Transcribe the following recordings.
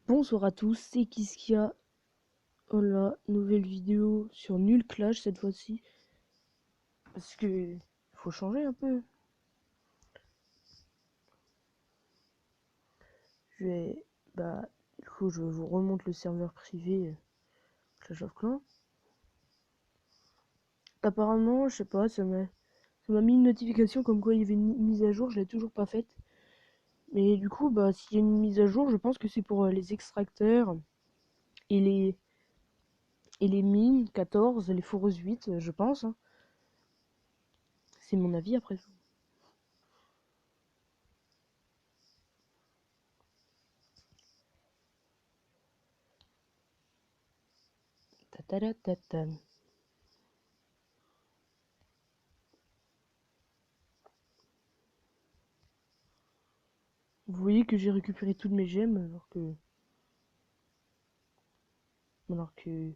Bonsoir à tous, c'est Kiskia. Voilà, nouvelle vidéo sur Nul Clash cette fois-ci. Parce que faut changer un peu. Je vais. Du coup, je vous remonte le serveur privé Clash of Clans. Apparemment, je sais pas, ça m'a mis une notification comme quoi il y avait une mise à jour, je l'ai toujours pas faite. Mais du coup, s'il y a une mise à jour, je pense que c'est pour les extracteurs et les mines 14, les foreuses 8, je pense, hein. C'est mon avis après tout. Ta. Vous voyez que j'ai récupéré toutes mes gemmes alors que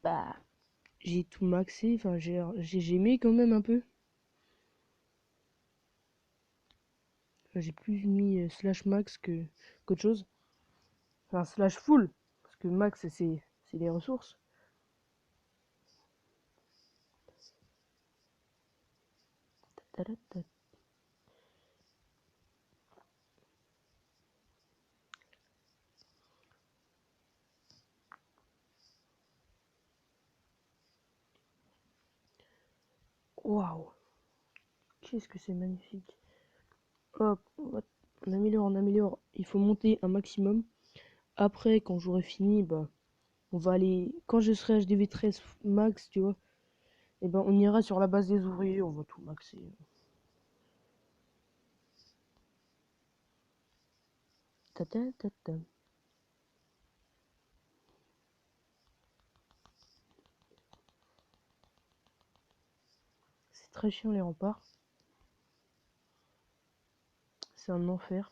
bah j'ai tout maxé, enfin j'ai gémé quand même un peu. Enfin, j'ai plus mis slash max que qu'autre chose. Enfin slash full, parce que max c'est les ressources. Waouh, qu'est-ce que c'est magnifique. Hop, on améliore, on améliore. Il faut monter un maximum. Après, quand j'aurai fini, on va aller. Quand je serai HDV 13 max, tu vois, et on ira sur la base des ouvriers, on va tout maxer. Ta ta ta ta. C'est très chiant les remparts. C'est un enfer.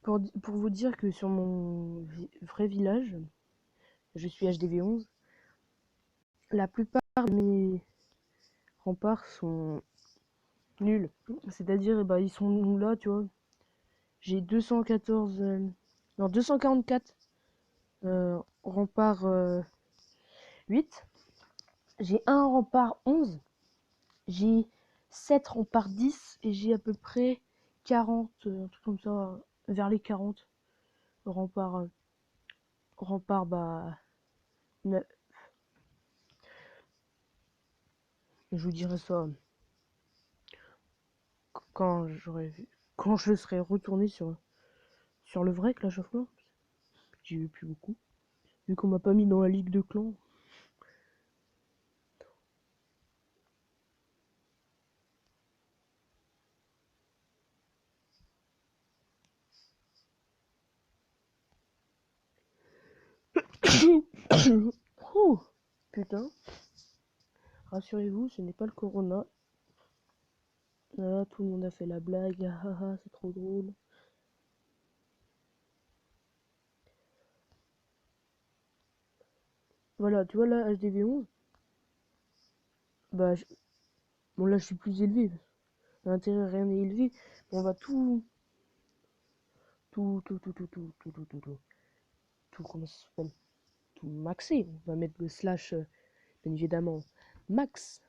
Pour vous dire que sur mon vrai village, je suis HDV 11, la plupart de mes remparts sont nuls. C'est-à-dire, ils sont là, tu vois. J'ai 214, non, 244 remparts 8. J'ai un rempart 11. J'ai 7 remparts 10. Et j'ai à peu près 40, un truc comme ça, vers les 40 remparts. Remparts, 9. Je vous dirai ça quand quand je serai retourné sur le vrai Clash of Clans. J'y vais plus beaucoup. Vu qu'on m'a pas mis dans la ligue de clans. Oh, putain. Rassurez-vous, ce n'est pas le corona. Là, tout le monde a fait la blague. Ah ah ah, c'est trop drôle. Voilà, tu vois là, HDV 11. Bah, je- bon là, je suis plus élevé. À l'intérieur, rien n'est élevé. On va comment ça s'appelle? Tout maxer. On va mettre le slash, bien évidemment, max.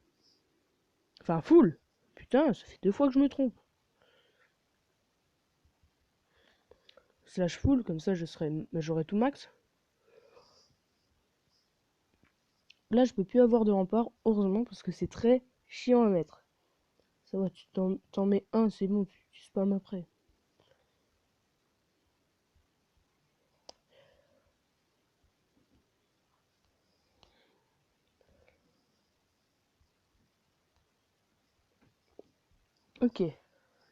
Enfin, full. Putain, ça fait 2 fois que je me trompe. Slash full, comme ça, j'aurai tout max. Là, je peux plus avoir de rempart, heureusement, parce que c'est très chiant à mettre. Ça va, tu t'en mets un, c'est bon, tu spams après. Ok,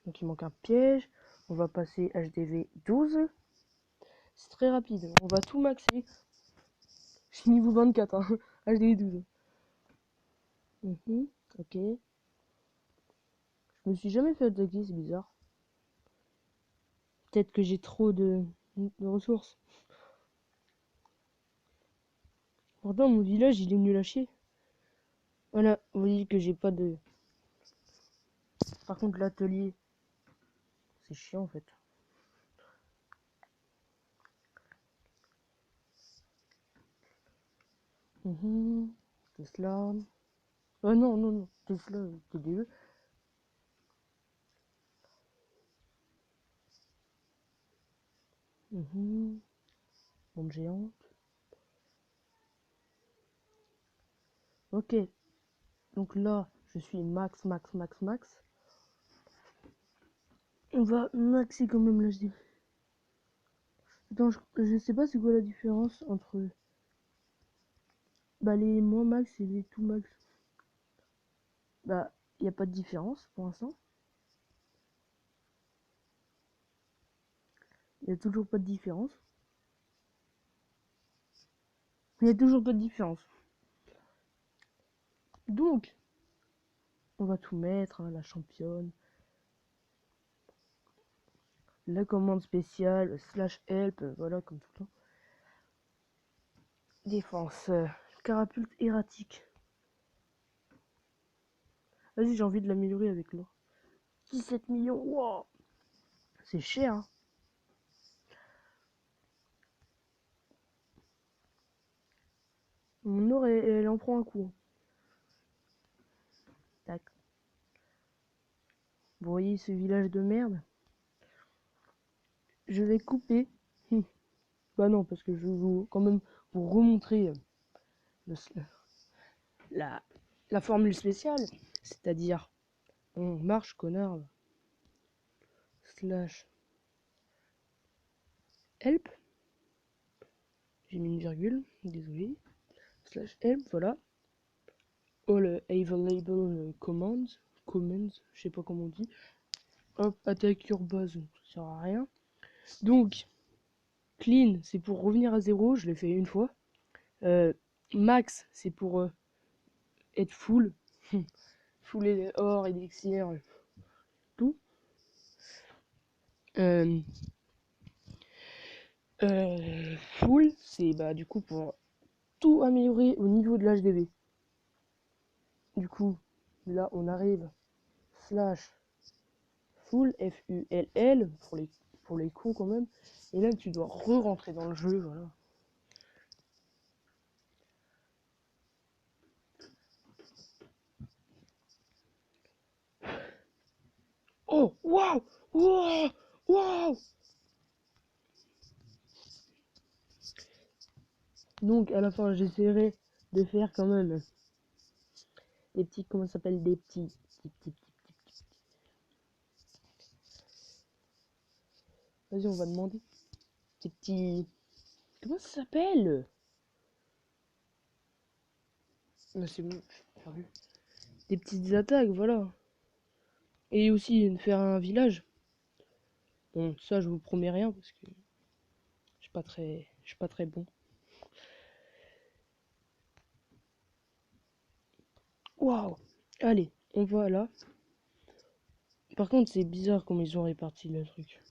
donc il manque un piège. On va passer HDV 12. C'est très rapide, on va tout maxer. Je suis niveau 24, hein. HDV 12. Ok. Je me suis jamais fait attaquer, c'est bizarre. Peut-être que j'ai trop de ressources. Pourtant, mon village, il est nul à chier. Voilà, vous voyez que j'ai pas de... Par contre, l'atelier, c'est chiant en fait. Tesla. Oh non, non, non. Tesla, TDE. Bombe géante. Ok. Donc là, je suis max, max, max, max. On va maxer quand même l'HD. Attends, je sais pas c'est quoi la différence entre bah, les moins max et les tout max. Bah, il n'y a pas de différence pour l'instant. Il n'y a toujours pas de différence. Il n'y a toujours pas de différence. Donc, on va tout mettre, hein, la championne, la commande spéciale, /help, voilà, comme tout le temps. Défense, carapulte erratique. Vas-y, j'ai envie de l'améliorer avec l'or. 17 millions, wow. C'est cher, hein. Mon or, elle en prend un coup. Tac. Vous voyez ce village de merde? Je vais couper. Bah non, parce que je veux quand même vous remontrer la, la formule spéciale. C'est-à-dire, on marche, connard. Slash help. J'ai mis une virgule, désolé. Slash help, voilà. All available commands. Je sais pas comment on dit. Hop, attaque your base, ça sert à rien. Donc, clean, c'est pour revenir à zéro, je l'ai fait une fois. Max, c'est pour être full. Full or, élixir, tout. Full, c'est bah du coup pour tout améliorer au niveau de l'HDV. Du coup, là on arrive slash full FULL pour les coups quand même. Et là tu dois re-rentrer dans le jeu, voilà. Oh waouh, waouh, waouh. Donc à la fin j'essaierai de faire quand même des petits, comment ça s'appelle, des petits. Vas-y, on va demander des petits. Comment ça s'appelle? Bah, c'est bon, j'ai perdu. Des petites attaques, voilà. Et aussi faire un village. Bon, ça je vous promets rien parce que je suis pas très bon. Waouh! Allez, on va là. Par contre, c'est bizarre comment ils ont réparti le truc.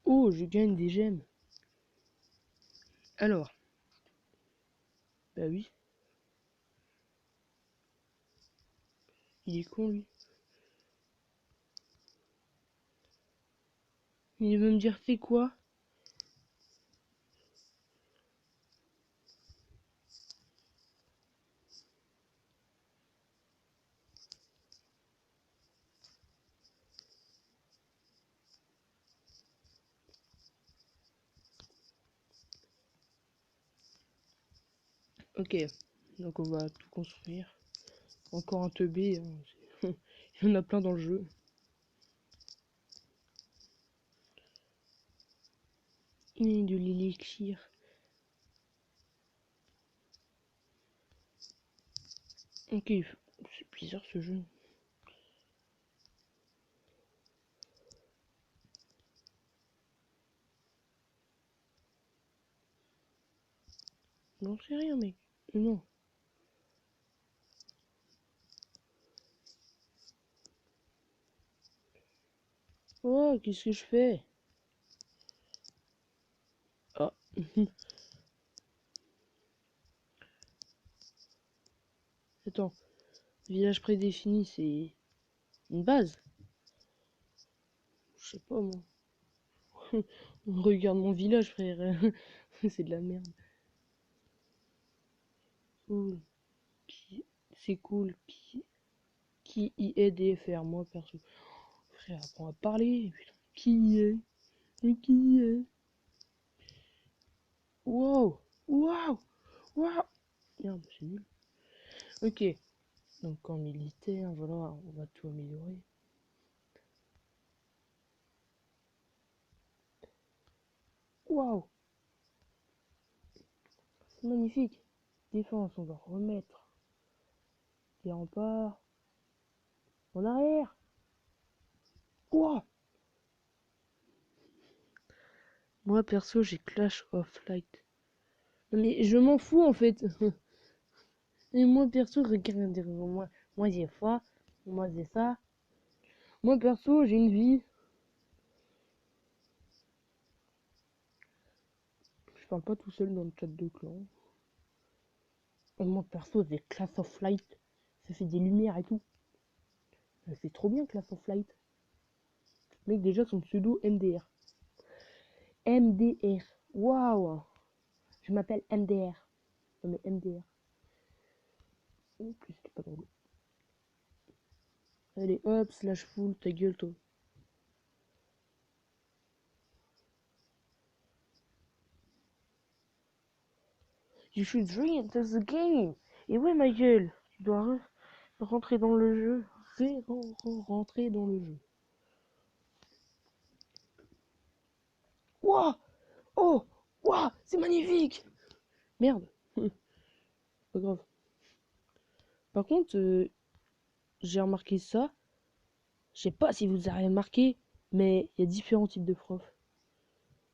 Oh, je gagne des gemmes. Alors, bah oui, il est con lui. Il veut me dire c'est quoi? Ok, donc on va tout construire. Encore un teubé, hein. Il y en a plein dans le jeu. Et de l'élixir. Ok, c'est bizarre ce jeu. Non, c'est rien, mec. Non. Oh, qu'est-ce que je fais? Ah. Attends. Village prédéfini, c'est une base. Je sais pas, moi. Regarde mon village, frère. C'est de la merde. Cool. C'est cool. Qui y est DFR, moi perso. Frère, apprends à parler. Putain. Qui y est? Et qui y est? Wow! Wow! Wow! Merde, c'est nul. Ok. Donc en militaire, voilà, on va tout améliorer. Waouh! C'est magnifique. Défense, on va remettre des remparts en arrière. Waouh! Moi perso, j'ai Clash of Light. Mais je m'en fous en fait. Et moi perso, regardez moi. Moi j'ai foi. Moi j'ai ça. Moi perso, j'ai une vie. Je parle pas tout seul dans le chat de clan. Et moi perso, j'ai Clash of Light. Ça fait des lumières et tout. C'est trop bien Clash of Light. Mec, déjà son pseudo MDR. MDR. Waouh! Je m'appelle MDR. Non mais MDR. Oh, plus c'était pas drôle. Allez, hop, slash full, ta gueule, toi. You should enter the game. Et ouais, ma gueule, tu dois rentrer dans le jeu. Rentrer dans le jeu. Wouah! Oh! Wouah! C'est magnifique! Merde. Pas grave. Par contre, j'ai remarqué ça. Je sais pas si vous avez remarqué, mais il y a différents types de profs.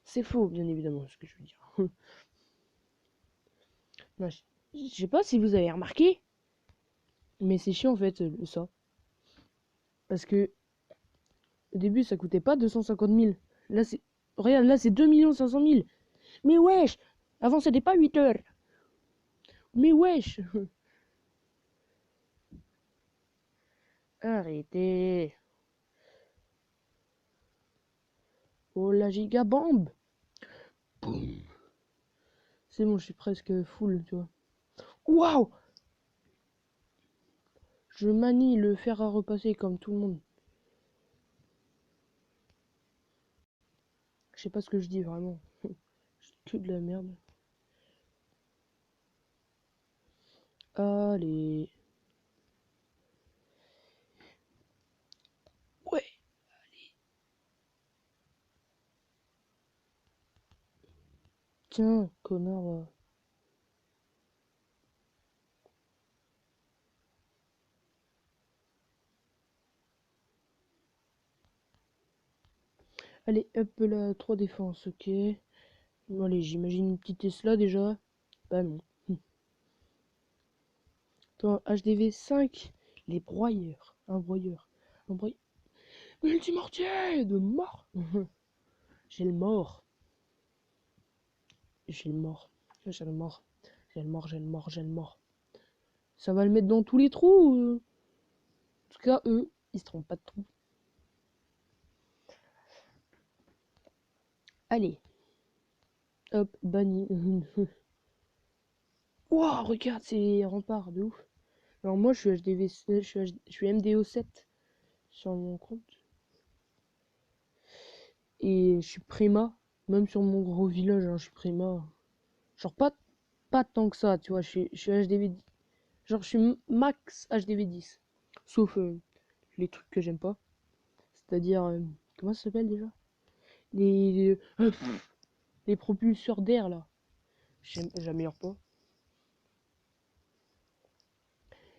C'est faux, bien évidemment, ce que je veux dire. Non, je sais pas si vous avez remarqué, mais c'est chiant en fait, ça. Parce que au début, ça coûtait pas 250 000. Là, c'est. Regarde, là, c'est 2 500 000. Mais wesh! Avant, c'était pas 8 heures. Mais wesh! Arrêtez! Oh la gigabombe! Boum! C'est bon, je suis presque full, tu vois. Waouh! Je manie le fer à repasser comme tout le monde. Je sais pas ce que je dis vraiment. Que de la merde. Allez. Ouais. Tiens, connard. Allez, hop là, 3 défenses, ok. Bon, allez, j'imagine une petite Tesla déjà. Bah non. Attends, HDV 5. Les broyeurs. Un broyeur. Un broyeur. Multimortier de mort. J'ai le mort. J'ai le mort. J'ai le mort. J'ai le mort, j'ai le mort, j'ai le mort. Ça va le mettre dans tous les trous. En tout cas, eux, ils se trompent pas de trous. Allez. Hop, banni. Wow, regarde, c'est rempart de ouf. Alors moi, je suis HDV, je suis MDO 7 sur mon compte. Et je suis Prima. Même sur mon gros village, hein, je suis Prima. Genre pas tant que ça, tu vois. Je suis HDV. Genre, je suis max HDV 10. Sauf les trucs que j'aime pas. C'est-à-dire, comment ça s'appelle déjà? Les propulseurs d'air là. J'améliore pas.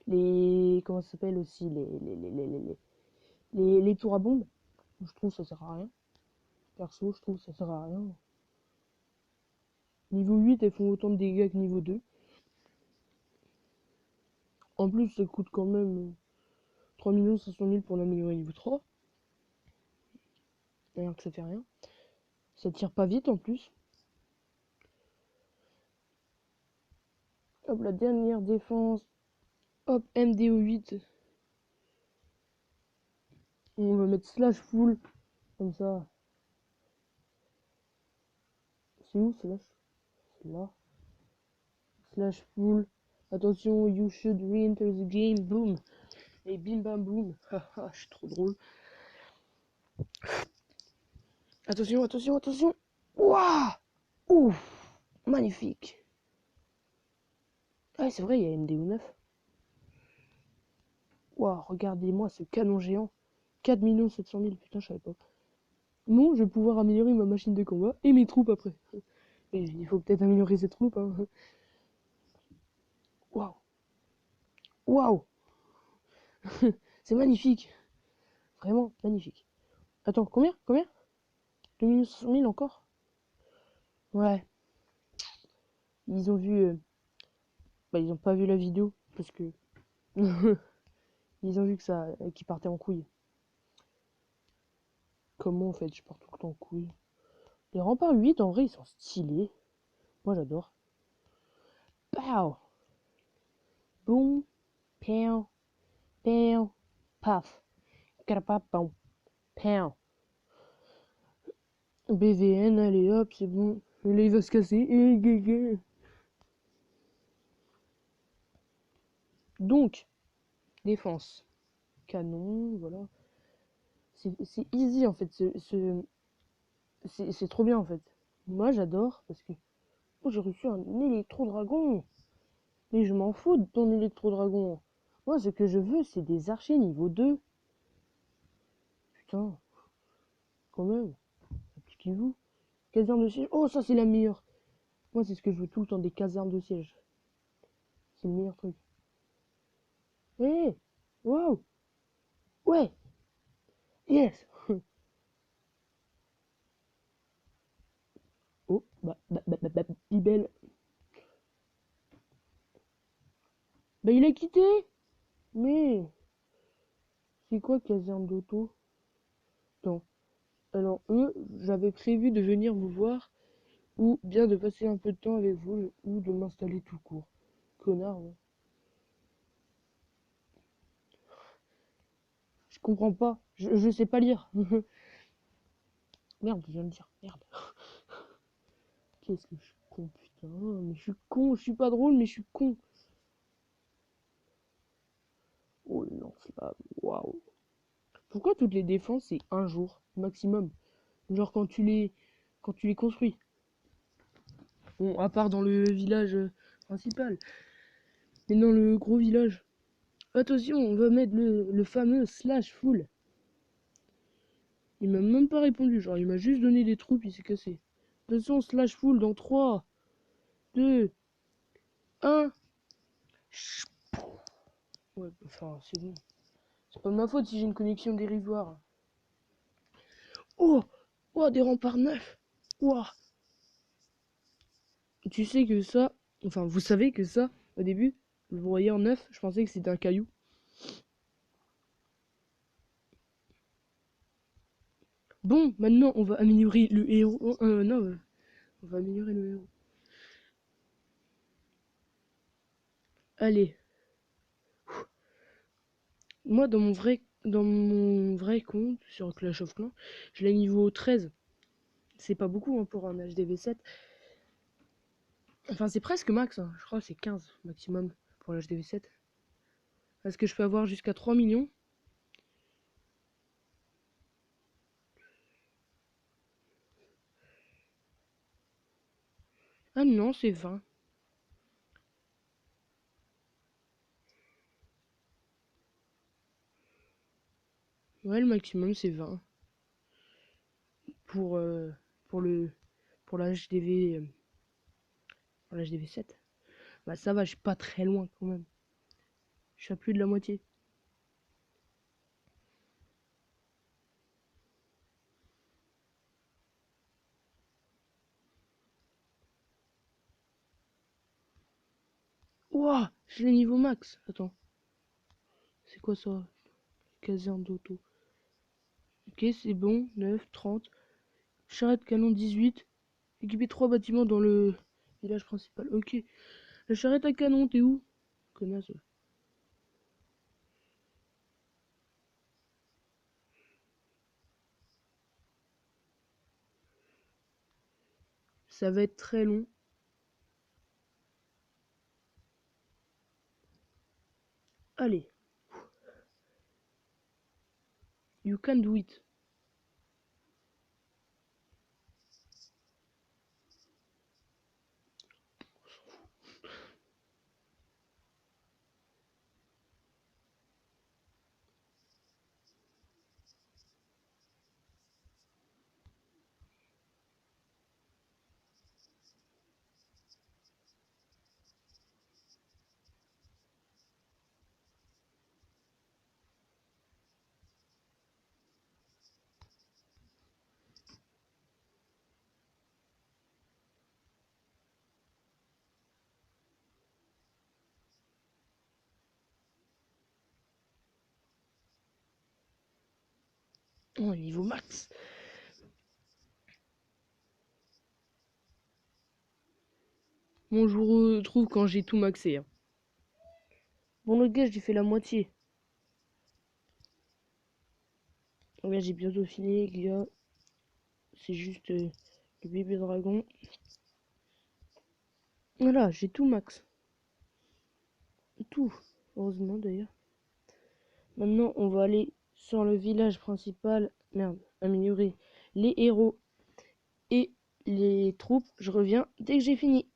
Comment ça s'appelle aussi? Les tours à bombes. Je trouve ça sert à rien. Perso, je trouve ça sert à rien. Niveau 8, elles font autant de dégâts que niveau 2. En plus, ça coûte quand même 3 500 000 pour l'améliorer niveau 3. D'ailleurs que ça fait rien. Ça tire pas vite en plus. Hop, la dernière défense. Hop, MDO 8. On va mettre slash full. Comme ça. C'est où slash? C'est là. Slash full. Attention, you should re-enter the game. Boom. Et bim bam boum. Haha, je suis trop drôle. Attention, attention, attention. Waouh! Ouf! Magnifique. Ah, c'est vrai, il y a MDO9. Waouh, regardez-moi ce canon géant. 4 700 000, putain, je savais pas. Non, je vais pouvoir améliorer ma machine de combat et mes troupes après. Et il faut peut-être améliorer ces troupes. Hein. Waouh! Waouh! C'est magnifique. Vraiment magnifique. Attends, combien? Combien? 2 500 000 encore? Ouais. Ils ont vu... Bah, ils ont pas vu la vidéo, parce que... ils ont vu que ça... qu'ils partaient en couille. Comment en fait, je pars tout le temps en couille. Les remparts 8, en vrai, ils sont stylés. Moi, j'adore. Pow! Boum! Pow! Pow! Paf! Carapapam! Pow! BVN, allez hop, c'est bon. Là, il va se casser. Donc, défense. Canon, voilà. C'est easy en fait. C'est trop bien en fait. Moi j'adore parce que oh, j'ai reçu un électro-dragon. Mais je m'en fous de ton électro-dragon. Moi ce que je veux c'est des archers niveau 2. Putain, quand même. Appliquez-vous. Caserne de siège. Oh ça c'est la meilleure. Moi c'est ce que je veux tout le temps, des casernes de siège. C'est le meilleur truc. Hé hey, wow. Ouais. Yes. Oh, Bibel. Bah il a quitté. Mais c'est quoi caserne d'auto? Non. Alors eux, j'avais prévu de venir vous voir ou bien de passer un peu de temps avec vous ou de m'installer tout court. Connard, ouais. Je comprends pas. Je sais pas lire. Merde, je viens de dire. Merde. Qu'est-ce que je suis con, putain. Mais je suis con. Je suis pas drôle, mais je suis con. Oh lance-flamme. Waouh. Pourquoi toutes les défenses c'est un jour maximum? Genre quand tu les construis. Bon, à part dans le village principal. Mais dans le gros village. Attention, on va mettre le fameux slash full. Il m'a même pas répondu, genre il m'a juste donné des troupes, il s'est cassé. Attention, slash full dans 3, 2, 1. Ouais, enfin, c'est bon. C'est pas de ma faute si j'ai une connexion dérisoire. Oh! Oh, des remparts neufs! Ouah! Tu sais que ça, enfin, vous savez que ça, au début, vous voyez en neuf, je pensais que c'était un caillou. Bon, maintenant, on va améliorer le héros. Non, on va améliorer le héros. Allez. Moi, dans mon vrai compte sur Clash of Clans, je l'ai niveau 13. C'est pas beaucoup hein, pour un HDV7. Enfin, c'est presque max. Hein. Je crois que c'est 15 maximum pour l'HDV7. Est-ce que je peux avoir jusqu'à 3 millions? Ah non, c'est 20. Ouais, le maximum, c'est 20. Pour, euh, pour le pour pour l'HDV7. Bah ça va, je suis pas très loin quand même. Je suis à plus de la moitié. Ouah, j'ai le niveau max. Attends, c'est quoi ça? Caserne d'auto. Ok, c'est bon. 9, 30. Charrette canon 18. Équiper 3 bâtiments dans le village principal. Ok. La charrette à canon, t'es où? Connasse. Ça va être très long. Allez. You can do it. Oh, niveau max. Bon, je vous retrouve quand j'ai tout maxé. Hein. Bon, le gars, j'ai fait la moitié. Ouais, j'ai bientôt fini, les gars. C'est juste le bébé dragon. Voilà, j'ai tout max. Tout. Heureusement, d'ailleurs. Maintenant, on va aller sur le village principal. Merde, améliorer les héros et les troupes. Je reviens dès que j'ai fini.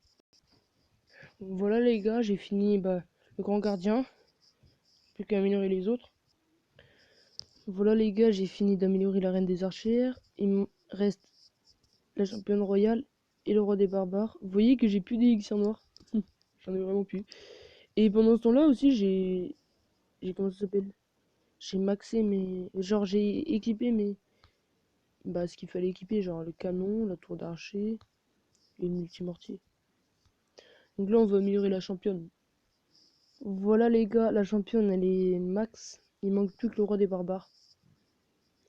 Voilà les gars, j'ai fini le grand gardien. Plus qu'à améliorer les autres. Voilà les gars, j'ai fini d'améliorer la reine des archères. Il me reste la championne royale et le roi des barbares. Vous voyez que j'ai plus d'élixir noir. J'en ai vraiment plus. Et pendant ce temps-là aussi, j'ai comment ça s'appelle? J'ai maxé mes... Genre j'ai équipé mes... ce qu'il fallait équiper, genre le canon, la tour d'archer et le multimortier. Donc là, on va améliorer la championne. Voilà les gars, la championne, elle est max. Il manque plus que le roi des barbares.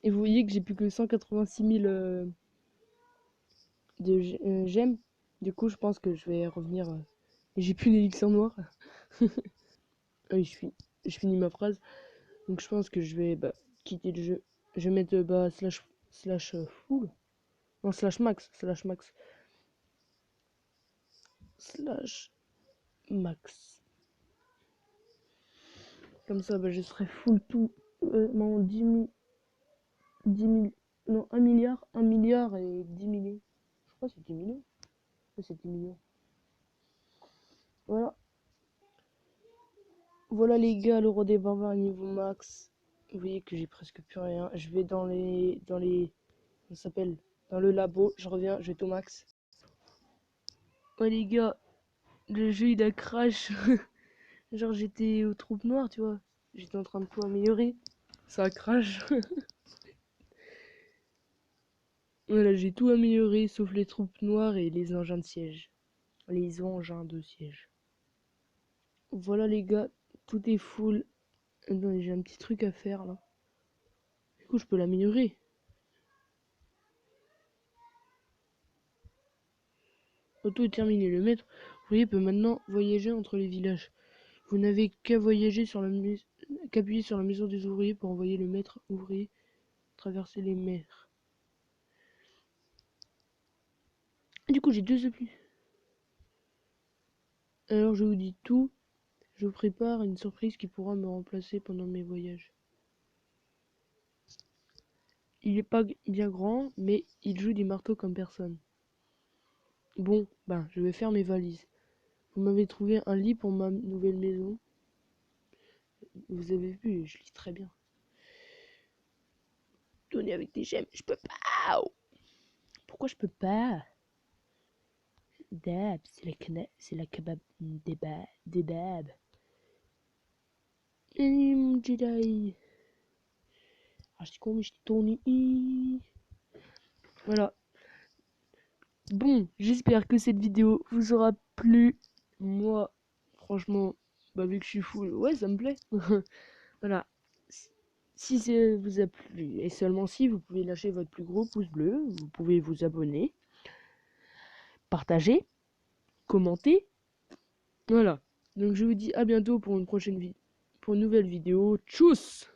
Et vous voyez que j'ai plus que 186 000 de gemmes. Du coup, je pense que je vais revenir... J'ai plus d'élixir noir. Ah oui, je finis ma phrase. Donc je pense que je vais quitter le jeu. Je vais mettre slash full. Non, slash max. Slash max. Comme ça, je serai full tout. Non, 10 000. Non, 1 milliard et 10 millions. Je crois que c'est 10 millions. C'est 10 millions. Voilà. Voilà les gars, le roi des barbares niveau max. Vous voyez que j'ai presque plus rien. Je vais dans les... Ça s'appelle dans le labo. Je reviens, je vais tout max. Ouais les gars, le jeu il a crash. Genre j'étais aux troupes noires, tu vois. J'étais en train de tout améliorer. Ça crash. Voilà, j'ai tout amélioré sauf les troupes noires et les engins de siège. Les engins de siège. Voilà les gars, tout est full. Attendez, j'ai un petit truc à faire là. Du coup, je peux l'améliorer. Auto est terminé. Le maître, vous voyez, peut maintenant voyager entre les villages. Vous n'avez qu'à voyager sur qu'appuyer sur la maison des ouvriers pour envoyer le maître ouvrier traverser les mers. Du coup, j'ai 2 applis. Alors, je vous dis tout. Je vous prépare une surprise qui pourra me remplacer pendant mes voyages. Il est pas bien grand, mais il joue du marteau comme personne. Bon, je vais faire mes valises. Vous m'avez trouvé un lit pour ma nouvelle maison. Vous avez vu, je lis très bien. Donner avec des gemmes, je peux pas. Pourquoi je peux pas? Dab, c'est la kebab des babs. Mon Jedi. Ah, je dis con, mais je dis Tony. Voilà. Bon, j'espère que cette vidéo vous aura plu. Moi, franchement, vu que je suis full, ouais, ça me plaît. Voilà. Si ça vous a plu, et seulement si, vous pouvez lâcher votre plus gros pouce bleu, vous pouvez vous abonner, partager, commenter. Voilà. Donc je vous dis à bientôt pour une nouvelle vidéo. Tchuss!